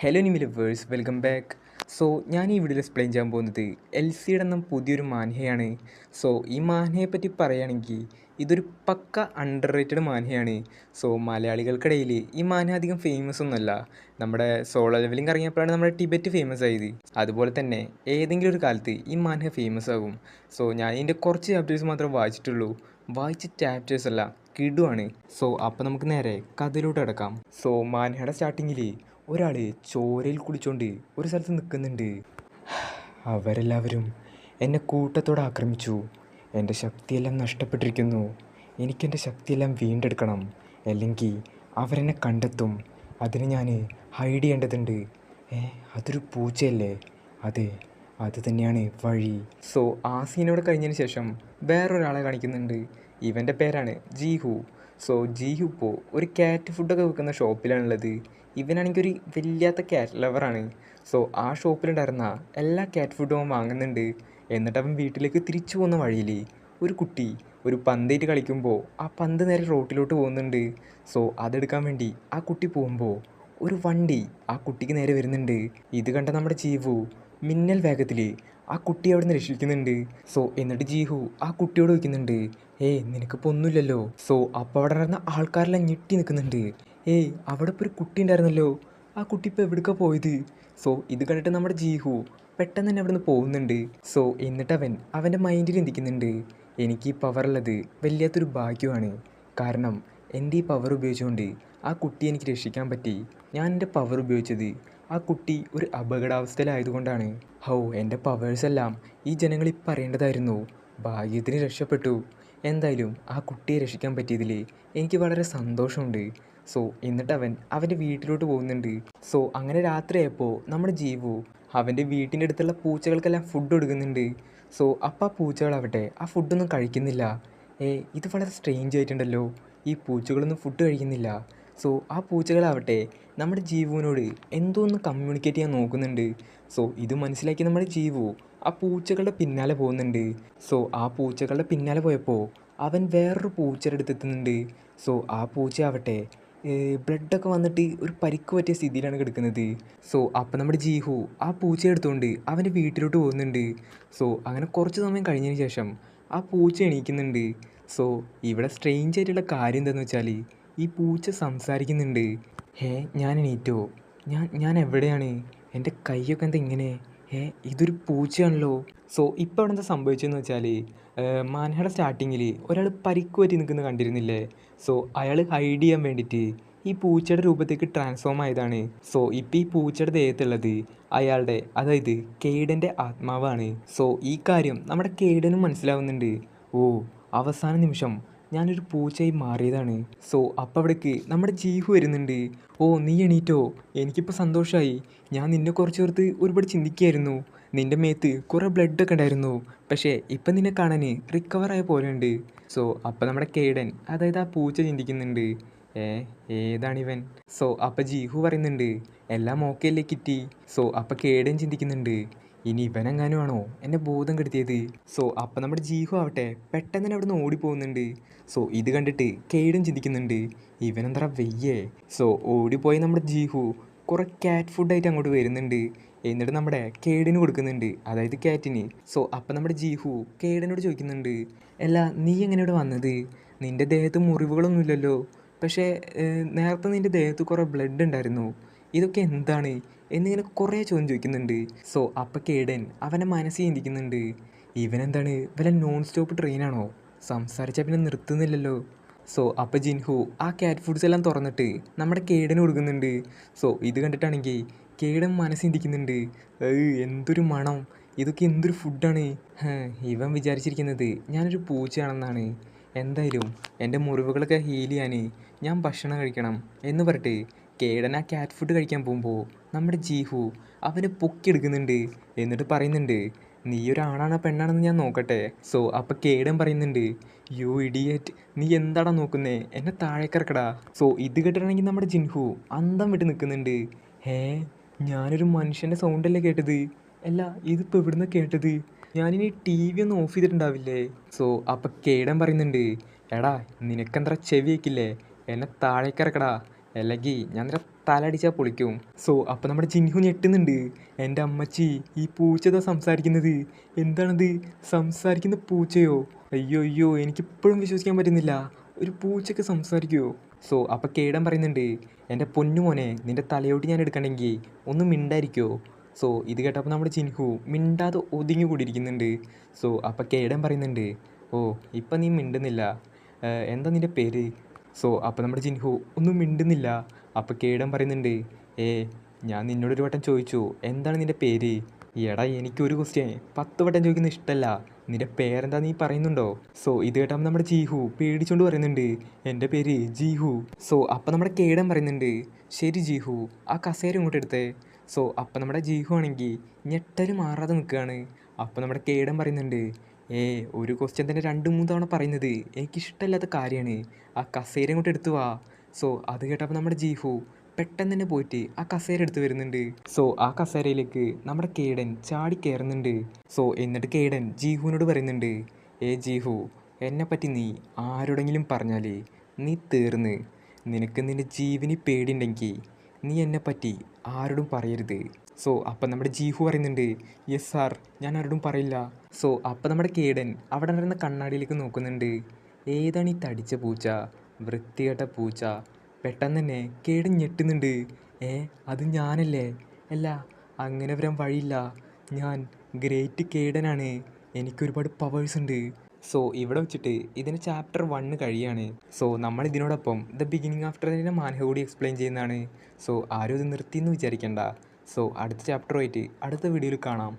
Hello Nimi lovers, welcome back. So ഞാൻ ഈ വീഡിയോയിൽ എക്സ്പ്ലെയിൻ ചെയ്യാൻ പോകുന്നത് എൽസിയുടെ എന്ന പുതിയൊരു മാൻഹയാണ്. സോ ഈ മാൻഹയെ പറ്റി പറയുകയാണെങ്കിൽ ഇതൊരു പക്ക അണ്ടർ റേറ്റഡ് മാൻഹയാണ്. സോ മലയാളികൾക്കിടയിൽ ഈ മാൻഹ അധികം ഫേമസ് ഒന്നുമല്ല. നമ്മുടെ സോളോ ലെവലിംഗ് ഇറങ്ങിയപ്പോഴാണ് നമ്മുടെ ടിബറ്റ് ഫേമസ് ആയത്. അതുപോലെ തന്നെ ഏതെങ്കിലും ഒരു കാലത്ത് ഈ മാൻഹ ഫേമസ് ആകും. സോ ഞാൻ ഇതിൻ്റെ കുറച്ച് ചാപ്റ്റേഴ്സ് മാത്രമേ വായിച്ചിട്ടുള്ളൂ. വായിച്ച ചാപ്റ്റേഴ്സ് അല്ല, കിടുവാണ്. സോ അപ്പോൾ നമുക്ക് നേരെ കഥയിലോട്ട് കിടക്കാം. സോ മാൻഹയുടെ സ്റ്റാർട്ടിങ്ങിൽ ഒരാൾ ചോരയിൽ കുളിച്ചുകൊണ്ട് ഒരു സ്ഥലത്ത് നിൽക്കുന്നുണ്ട്. അവരെല്ലാവരും എന്നെ കൂട്ടത്തോടെ ആക്രമിച്ചു. എൻ്റെ ശക്തിയെല്ലാം നഷ്ടപ്പെട്ടിരിക്കുന്നു. എനിക്കെൻ്റെ ശക്തിയെല്ലാം വീണ്ടെടുക്കണം, അല്ലെങ്കിൽ അവരെന്നെ കണ്ടെത്തും. അതിന് ഞാൻ ഹൈഡ് ചെയ്യേണ്ടതുണ്ട്. അതൊരു പൂച്ചയല്ലേ? അതെ, അത് തന്നെയാണ് വഴി. സോ ആ സീനോടെ കഴിഞ്ഞതിന് ശേഷം വേറൊരാളെ കാണിക്കുന്നുണ്ട്. ഇവൻ്റെ പേരാണ് ജീഹു. സോ ജീഹു ഇപ്പോൾ ഒരു ക്യാറ്റ് ഫുഡൊക്കെ വിൽക്കുന്ന ഷോപ്പിലാണുള്ളത്. ഇവനാണെങ്കിൽ ഒരു വല്ലാത്ത ക്യാറ്റ് ലവറാണ്. സോ ആ ഷോപ്പിലുണ്ടായിരുന്ന എല്ലാ ക്യാറ്റ് ഫുഡും അവൻ വാങ്ങുന്നുണ്ട്. എന്നിട്ട് അവൻ വീട്ടിലേക്ക് തിരിച്ചു പോകുന്ന വഴിയിൽ ഒരു കുട്ടി ഒരു പന്തേറ്റ് കളിക്കുമ്പോൾ ആ പന്ത് നേരെ റോട്ടിലോട്ട് പോകുന്നുണ്ട്. സോ അതെടുക്കാൻ വേണ്ടി ആ കുട്ടി പോകുമ്പോൾ ഒരു വണ്ടി ആ കുട്ടിക്ക് നേരെ വരുന്നുണ്ട്. ഇത് കണ്ട നമ്മുടെ ജീവു മിന്നൽ വേഗത്തിൽ ആ കുട്ടിയെ അവിടെ നിന്ന് രക്ഷിക്കുന്നുണ്ട്. സോ എന്നിട്ട് ജീഹു ആ കുട്ടിയോട് ചോദിക്കുന്നുണ്ട്, നിനക്കിപ്പോൾ ഒന്നുമില്ലല്ലോ? സോ അപ്പോൾ അവിടെ നടന്ന ആൾക്കാരെല്ലാം ഞെട്ടി നിൽക്കുന്നുണ്ട്. അവിടെ ഇപ്പോൾ ഒരു കുട്ടി ഉണ്ടായിരുന്നല്ലോ, ആ കുട്ടി ഇപ്പോൾ എവിടേക്കാണ് പോയത്? സോ ഇത് കണ്ടിട്ട് നമ്മുടെ ജീഹു പെട്ടെന്ന് തന്നെ അവിടെ നിന്ന് പോകുന്നുണ്ട്. സോ എന്നിട്ട് അവൻ്റെ മൈൻഡിൽ ചിന്തിക്കുന്നുണ്ട്, എനിക്ക് ഈ പവറുള്ളത് വലിയാത്തൊരു ഭാഗ്യമാണ്. കാരണം എൻ്റെ ഈ പവർ ഉപയോഗിച്ചുകൊണ്ട് ആ കുട്ടിയെ എനിക്ക് രക്ഷിക്കാൻ പറ്റി. ഞാൻ എൻ്റെ പവർ ഉപയോഗിച്ചത് ആ കുട്ടി ഒരു അപകടാവസ്ഥയിലായതുകൊണ്ടാണ്. എൻ്റെ പവേഴ്സെല്ലാം ഈ ജനങ്ങളിപ്പോൾ അറിയേണ്ടതായിരുന്നു. ഭാഗ്യത്തിന് രക്ഷപ്പെട്ടു. എന്തായാലും ആ കുട്ടിയെ രക്ഷിക്കാൻ പറ്റിയതിൽ എനിക്ക് വളരെ സന്തോഷമുണ്ട്. സോ എന്നിട്ട് അവൻ്റെ വീട്ടിലോട്ട് പോകുന്നുണ്ട്. സോ അങ്ങനെ രാത്രിയായപ്പോൾ നമ്മുടെ ജീവു അവൻ്റെ വീട്ടിൻ്റെ അടുത്തുള്ള പൂച്ചകൾക്കെല്ലാം ഫുഡ് കൊടുക്കുന്നുണ്ട്. സോ അപ്പോൾ ആ പൂച്ചകളാവട്ടെ ആ ഫുഡൊന്നും കഴിക്കുന്നില്ല. ഇത് വളരെ സ്ട്രേഞ്ച് ആയിട്ടുണ്ടല്ലോ, ഈ പൂച്ചകളൊന്നും ഫുഡ് കഴിക്കുന്നില്ല. സോ ആ പൂച്ചകളാവട്ടെ നമ്മുടെ ജീവുവിനോട് എന്തോ ഒന്ന് കമ്മ്യൂണിക്കേറ്റ് ചെയ്യാൻ നോക്കുന്നുണ്ട്. സോ ഇത് മനസ്സിലാക്കി നമ്മുടെ ജീവു ആ പൂച്ചകളുടെ പിന്നാലെ പോകുന്നുണ്ട്. സോ ആ പൂച്ചകളുടെ പിന്നാലെ പോയപ്പോൾ അവൻ വേറൊരു പൂച്ചയുടെ അടുത്ത് എത്തുന്നുണ്ട്. സോ ആ പൂച്ചയാവട്ടെ ബ്ലഡൊക്കെ വന്നിട്ട് ഒരു പരിക്ക് പറ്റിയ സ്ഥിതിയിലാണ് കിടക്കുന്നത്. സോ അപ്പം നമ്മുടെ ജീഹു ആ പൂച്ചയെ എടുത്തുകൊണ്ട് അവൻ്റെ വീട്ടിലോട്ട് പോകുന്നുണ്ട്. സോ അങ്ങനെ കുറച്ച് സമയം കഴിഞ്ഞതിന് ശേഷം ആ പൂച്ച എണീക്കുന്നുണ്ട്. സോ ഇവിടെ സ്ട്രേഞ്ച് ആയിട്ടുള്ള കാര്യം എന്താണെന്ന് വെച്ചാൽ ഈ പൂച്ച സംസാരിക്കുന്നുണ്ട്. ഞാൻ എണീറ്റോ? ഞാൻ എവിടെയാണ്? എൻ്റെ കൈയൊക്കെ എന്താ ഇങ്ങനെ? ഇതൊരു പൂച്ചയാണല്ലോ. സോ ഇപ്പോൾ അവിടെ എന്താ സംഭവിച്ചതെന്ന് വെച്ചാൽ മാൻഹയുടെ സ്റ്റാർട്ടിങ്ങിൽ ഒരാൾ പരിക്ക് പറ്റി നിൽക്കുന്നത് കണ്ടിരുന്നില്ലേ? സോ അയാൾ ഹൈഡ് ചെയ്യാൻ വേണ്ടിയിട്ട് ഈ പൂച്ചയുടെ രൂപത്തേക്ക് ട്രാൻസ്ഫോം ആയതാണ്. സോ ഇപ്പോൾ ഈ പൂച്ചയുടെ ദേഹത്തുള്ളത് അയാളുടെ, അതായത് കേഡൻ്റെ ആത്മാവാണ്. സോ ഈ കാര്യം നമ്മുടെ കേഡനും മനസ്സിലാവുന്നുണ്ട്. അവസാന നിമിഷം ഞാനൊരു പൂച്ചയായി മാറിയതാണ്. സോ അപ്പോൾ അവിടേക്ക് നമ്മുടെ ജീഹു വരുന്നുണ്ട്. നീ എണീറ്റോ? എനിക്കിപ്പോൾ സന്തോഷമായി. ഞാൻ നിന്നെ കുറച്ച് ഓർത്ത് ഒരുപാട് ചിന്തിക്കുകയായിരുന്നു. നിൻ്റെ മേത്ത് കുറേ ബ്ലഡൊക്കെ ഉണ്ടായിരുന്നു, പക്ഷേ ഇപ്പം നിന്നെ കാണാൻ റിക്കവറായ പോലെയുണ്ട്. സോ അപ്പോൾ നമ്മുടെ കേഡൻ, അതായത് ആ പൂച്ച ചിന്തിക്കുന്നുണ്ട്, ഏതാണിവൻ? സോ അപ്പോൾ ജീഹു പറയുന്നുണ്ട്, എല്ലാം ഓക്കെ അല്ലേ കിറ്റി? സോ അപ്പോൾ കേഡൻ ചിന്തിക്കുന്നുണ്ട്, ഇനി ഇവനെങ്ങാനും ആണോ എന്നെ ബോധം കെടുത്തിയത്? സോ അപ്പം നമ്മുടെ ജീഹു ആവട്ടെ പെട്ടെന്ന് തന്നെ അവിടെ നിന്ന് ഓടിപ്പോകുന്നുണ്ട്. സോ ഇത് കണ്ടിട്ട് കേഡൻ ചിന്തിക്കുന്നുണ്ട്, ഇവനെന്താ വെയ്യേ? സോ ഓടിപ്പോയി നമ്മുടെ ജീഹു കുറേ ക്യാറ്റ് ഫുഡായിട്ട് അങ്ങോട്ട് വരുന്നുണ്ട്. എന്നിട്ട് നമ്മുടെ കേടിന് കൊടുക്കുന്നുണ്ട്, അതായത് ക്യാറ്റിന്. സോ അപ്പം നമ്മുടെ ജീഹു കേടനോട് ചോദിക്കുന്നുണ്ട്, അല്ല നീ എങ്ങനെ ഇവിടെ വന്നത്? നിൻ്റെ ദേഹത്ത് മുറിവുകളൊന്നുമില്ലല്ലോ, പക്ഷേ നേരത്തെ നിൻ്റെ ദേഹത്ത് കുറേ ബ്ലഡ് ഉണ്ടായിരുന്നു. ഇതൊക്കെ എന്താണ് എന്നിങ്ങനെ കുറേ ചോദ്യം ചോദിക്കുന്നുണ്ട്. സോ അപ്പം കേടൻ അവനെ മനസ്സിൽ ചിന്തിക്കുന്നുണ്ട്, ഇവനെന്താണ് വല്ല നോൺ സ്റ്റോപ്പ് ട്രെയിനാണോ? സംസാരിച്ചാൽ പിന്നെ നിർത്തുന്നില്ലല്ലോ. സോ അപ്പോൾ ജിൻഹു ആ ക്യാറ്റ് ഫുഡ്സ് എല്ലാം തുറന്നിട്ട് നമ്മുടെ കേടന് കൊടുക്കുന്നുണ്ട്. സോ ഇത് കണ്ടിട്ടാണെങ്കിൽ കേടൻ മനസ്സ് ചിന്തിക്കുന്നുണ്ട്, എന്തൊരു മണം, ഇതൊക്കെ എന്തൊരു ഫുഡാണ്. ഇവൻ വിചാരിച്ചിരിക്കുന്നത് ഞാനൊരു പൂച്ചയാണെന്നാണ്. എന്തായാലും എൻ്റെ മുറിവുകളൊക്കെ ഹീൽ ചെയ്യാൻ ഞാൻ ഭക്ഷണം കഴിക്കണം എന്ന് പറഞ്ഞിട്ട് കേടൻ ആ ക്യാറ്റ് ഫുഡ് കഴിക്കാൻ പോകുമ്പോൾ നമ്മുടെ ജീഹു അവനെ പൊക്കിയെടുക്കുന്നുണ്ട്. എന്നിട്ട് പറയുന്നുണ്ട്, നീ ഒരു ആണാണോ പെണ്ണാണെന്ന് ഞാൻ നോക്കട്ടെ. സോ അപ്പോൾ കേടൻ പറയുന്നുണ്ട്, യു ഇഡിയറ്റ്, നീ എന്താടാ നോക്കുന്നേ, എന്നെ താഴേക്കിറക്കടാ. സോ ഇത് കേട്ടിട്ടാണെങ്കിൽ നമ്മുടെ ജിൻഹു അന്തം വിട്ട് നിൽക്കുന്നുണ്ട്. ഞാനൊരു മനുഷ്യൻ്റെ സൗണ്ടല്ലേ കേട്ടത്? അല്ല ഇതിപ്പോൾ എവിടുന്ന് കേട്ടത്? ഞാനിനി ടി വി ഒന്ന് ഓഫ് ചെയ്തിട്ടുണ്ടാവില്ലേ? സോ അപ്പം കേടൻ പറയുന്നുണ്ട്, എടാ നിനക്കെന്താ ചെവി വയ്ക്കില്ലേ, എന്നെ താഴേക്കിറക്കടാ, അല്ലെങ്കിൽ ഞാൻ നിന്റെ തലടിച്ചാൽ പൊളിക്കും. സോ അപ്പോൾ നമ്മുടെ ജിൻഹു ഞെട്ടുന്നുണ്ട്. എൻ്റെ അമ്മച്ചി, ഈ പൂച്ച ഇതാ സംസാരിക്കുന്നത്. എന്താണത്? സംസാരിക്കുന്ന പൂച്ചയോ? അയ്യോ അയ്യോ, എനിക്കിപ്പോഴും വിശ്വസിക്കാൻ പറ്റുന്നില്ല. ഒരു പൂച്ചയ്ക്ക് സംസാരിക്കുമോ? സോ അപ്പോൾ കേടൻ പറയുന്നുണ്ട്, എൻ്റെ പൊന്നുമോനെ, നിൻ്റെ തലയോട്ട് ഞാൻ എടുക്കണമെങ്കിൽ ഒന്ന് മിണ്ടായിരിക്കുമോ? സോ ഇത് കേട്ടപ്പോൾ നമ്മുടെ ജിൻഹു മിണ്ടാതെ ഒതുങ്ങി കൂടിയിരിക്കുന്നുണ്ട്. സോ അപ്പോൾ കേടൻ പറയുന്നുണ്ട്, ഓ ഇപ്പം നീ മിണ്ടുന്നില്ല, എന്താ നിൻ്റെ പേര്? സോ അപ്പോൾ നമ്മുടെ ജിൻഹു ഒന്നും മിണ്ടുന്നില്ല. അപ്പോൾ കേടൻ പറയുന്നുണ്ട്, ഏ ഞാൻ നിന്നോടൊരു വട്ടം ചോദിച്ചു എന്താണ് നിൻ്റെ പേര്? എടാ എനിക്കൊരു ക്വസ്റ്റ്യൻ 10 വട്ടം ചോദിക്കുന്നത് ഇഷ്ടമല്ല. നിൻ്റെ പേരെന്താ നീ പറയുന്നുണ്ടോ? സോ ഇത് കേട്ടപ്പോൾ നമ്മുടെ ജീഹു പേടിച്ചുകൊണ്ട് പറയുന്നുണ്ട്, എൻ്റെ പേര് ജീഹു. സോ അപ്പോൾ നമ്മുടെ കേടൻ പറയുന്നുണ്ട്, ശരി ജീഹു, ആ കസേര ഇങ്ങോട്ട് എടുത്തേ. സോ അപ്പോൾ നമ്മുടെ ജീഹു ആണെങ്കിൽ ഞെട്ടൽ മാറാതെ നിൽക്കുകയാണ്. അപ്പോൾ നമ്മുടെ കേടൻ പറയുന്നുണ്ട്, ഒരു ക്വസ്റ്റ്യൻ തന്നെ 2-3 തവണ പറയുന്നത് എനിക്കിഷ്ടമില്ലാത്ത കാര്യമാണ്. ആ കസേര ഇങ്ങോട്ട് എടുത്തു വാ. സോ അത് കേട്ടപ്പോൾ നമ്മുടെ ജീഹു പെട്ടെന്ന് തന്നെ പോയിട്ട് ആ കസേര എടുത്ത് വരുന്നുണ്ട്. സോ ആ കസേരയിലേക്ക് നമ്മുടെ കേടൻ ചാടി കയറുന്നുണ്ട്. സോ എന്നിട്ട് കേടൻ ജീഹുവിനോട് പറയുന്നുണ്ട്, ജീഹു, എന്നെപ്പറ്റി നീ ആരോടെങ്കിലും പറഞ്ഞാൽ നീ തീർന്ന്. നിനക്ക് നിൻ്റെ ജീവന് പേടിയുണ്ടെങ്കിൽ നീ എന്നെപ്പറ്റി ആരോടും പറയരുത്. സോ അപ്പം നമ്മുടെ ജീഹു പറയുന്നുണ്ട്, യെസ് സാർ, ഞാൻ ആരോടും പറയില്ല. സോ അപ്പം നമ്മുടെ കേടൻ അവിടെ നടന്ന കണ്ണാടിയിലേക്ക് നോക്കുന്നുണ്ട്. ഏതാണ് ഈ തടിച്ച പൂച്ച? വൃത്തികെട്ട പൂച്ച. പെട്ടെന്ന് തന്നെ കേടൻ ഞെട്ടുന്നുണ്ട്. അത് ഞാനല്ലേ? അല്ല, അങ്ങനെ വരാൻ വഴിയില്ല. ഞാൻ ഗ്രേറ്റ് കേടനാണ്. എനിക്കൊരുപാട് പവേഴ്സ് ഉണ്ട്. സോ ഇവിടെ വെച്ചിട്ട് ഇതിന് ചാപ്റ്റർ 1 കഴിയാണ്. സോ നമ്മൾ ഇതിനോടൊപ്പം ദ ബിഗിനിങ് ആഫ്റ്റർ ഇതിൻ്റെ മാൻഹ കൂടി എക്സ്പ്ലെയിൻ ചെയ്യുന്നതാണ്. സോ ആരും ഇത് നിർത്തിയെന്ന് വിചാരിക്കേണ്ട. സോ അടുത്ത ചാപ്റ്ററുമായിട്ട് അടുത്ത വീഡിയോയിൽ കാണാം.